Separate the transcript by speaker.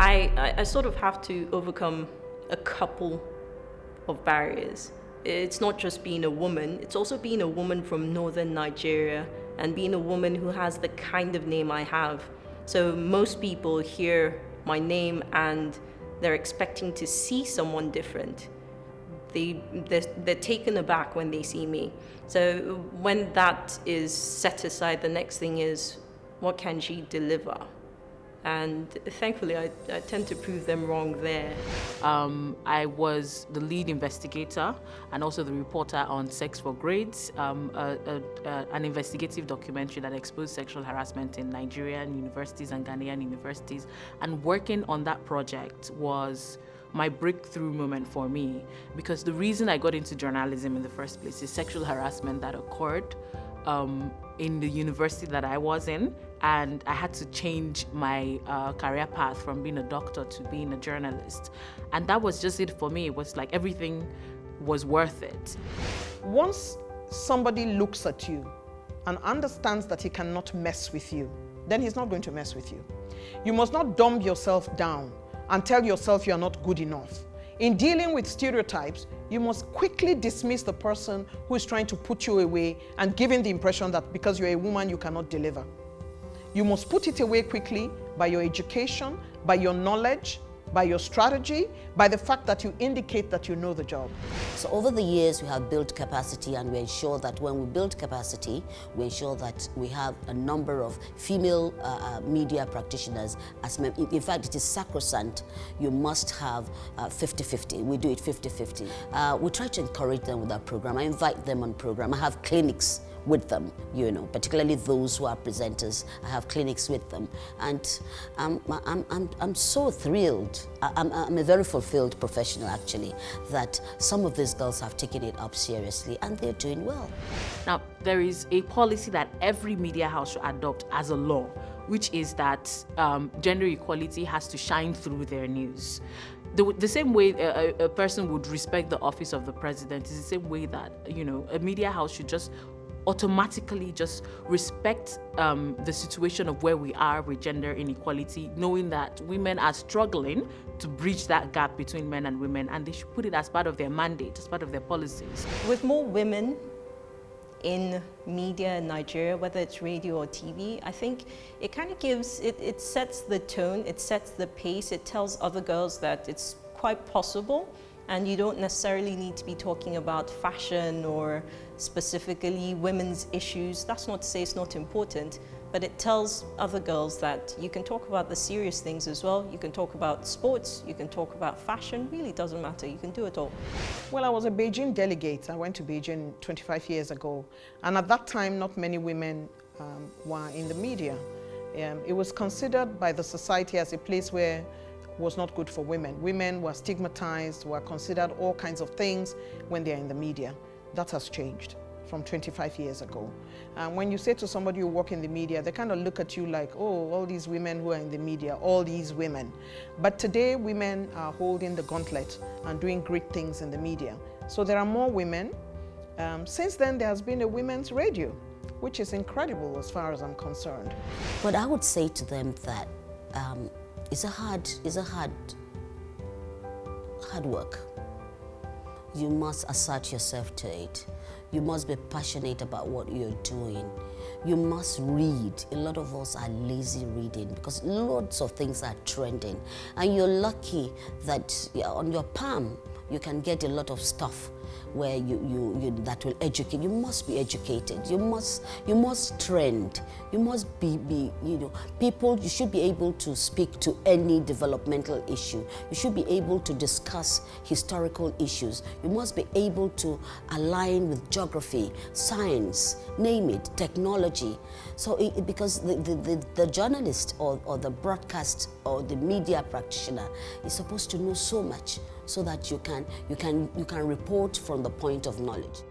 Speaker 1: I sort of have to overcome a couple of barriers. It's not just being a woman, it's also being a woman from northern Nigeria and being a woman who has the kind of name I have. So most people hear my name and they're expecting to see someone different. They're taken aback when they see me. So when that is set aside, the next thing is, what can she deliver? And thankfully, I tend to prove them wrong there.
Speaker 2: I was the lead investigator and also the reporter on Sex for Grades, an investigative documentary that exposed sexual harassment in Nigerian universities and Ghanaian universities. And working on that project was my breakthrough moment for me, because the reason I got into journalism in the first place is sexual harassment that occurred in the university that I was in, and I had to change my career path from being a doctor to being a journalist. And that was just it for me. It was like everything was worth it.
Speaker 3: Once somebody looks at you and understands that he cannot mess with you, then he's not going to mess with you. You must not dumb yourself down and tell yourself you're not good enough. In dealing with stereotypes, you must quickly dismiss the person who is trying to put you away and giving the impression that because you're a woman, you cannot deliver. You must put it away quickly by your education, by your knowledge, by your strategy, by the fact that you indicate that you know the job.
Speaker 4: So over the years, we have built capacity, and we ensure that when we build capacity, we ensure that we have a number of female media practitioners. In fact, it is sacrosanct. You must have 50-50. We do it 50-50. We try to encourage them with our program. I invite them on program. I have clinics with them, you know, particularly those who are presenters. I have clinics with them, and I'm so thrilled. I'm a very fulfilled professional, actually, that some of these girls have taken it up seriously and they're doing well.
Speaker 2: Now, there is a policy that every media house should adopt as a law, which is that gender equality has to shine through their news. The same way a person would respect the office of the president is the same way that, you know, a media house should just automatically just respect the situation of where we are with gender inequality, knowing that women are struggling to bridge that gap between men and women, and they should put it as part of their mandate, as part of their policies.
Speaker 1: With more women in media in Nigeria, whether it's radio or TV, I think it kind of gives, it sets the tone, it sets the pace, it tells other girls that it's quite possible. And you don't necessarily need to be talking about fashion or specifically women's issues. That's not to say it's not important, but it tells other girls that you can talk about the serious things as well. You can talk about sports, you can talk about fashion, really doesn't matter, you can do it all.
Speaker 3: Well, I was a Beijing delegate. I went to Beijing 25 years ago. And at that time, not many women were in the media. It was considered by the society as a place where was not good for women. Women were stigmatized, were considered all kinds of things when they're in the media. That has changed from 25 years ago. And when you say to somebody who work in the media, they kind of look at you like, oh, all these women who are in the media, all these women. But today, women are holding the gauntlet and doing great things in the media. So there are more women. Since then, there has been a women's radio, which is incredible as far as I'm concerned.
Speaker 4: But I would say to them that it's a hard work. You must assert yourself to it. You must be passionate about what you're doing. You must read. A lot of us are lazy reading because lots of things are trending. And you're lucky that on your palm, you can get a lot of stuff where that will educate. You must be educated. You must trend. You must be people. You should be able to speak to any developmental issue. You should be able to discuss historical issues. You must be able to align with geography, science, name it, technology. So because the journalist or the broadcast or the media practitioner is supposed to know so much, so that you can report from the point of knowledge.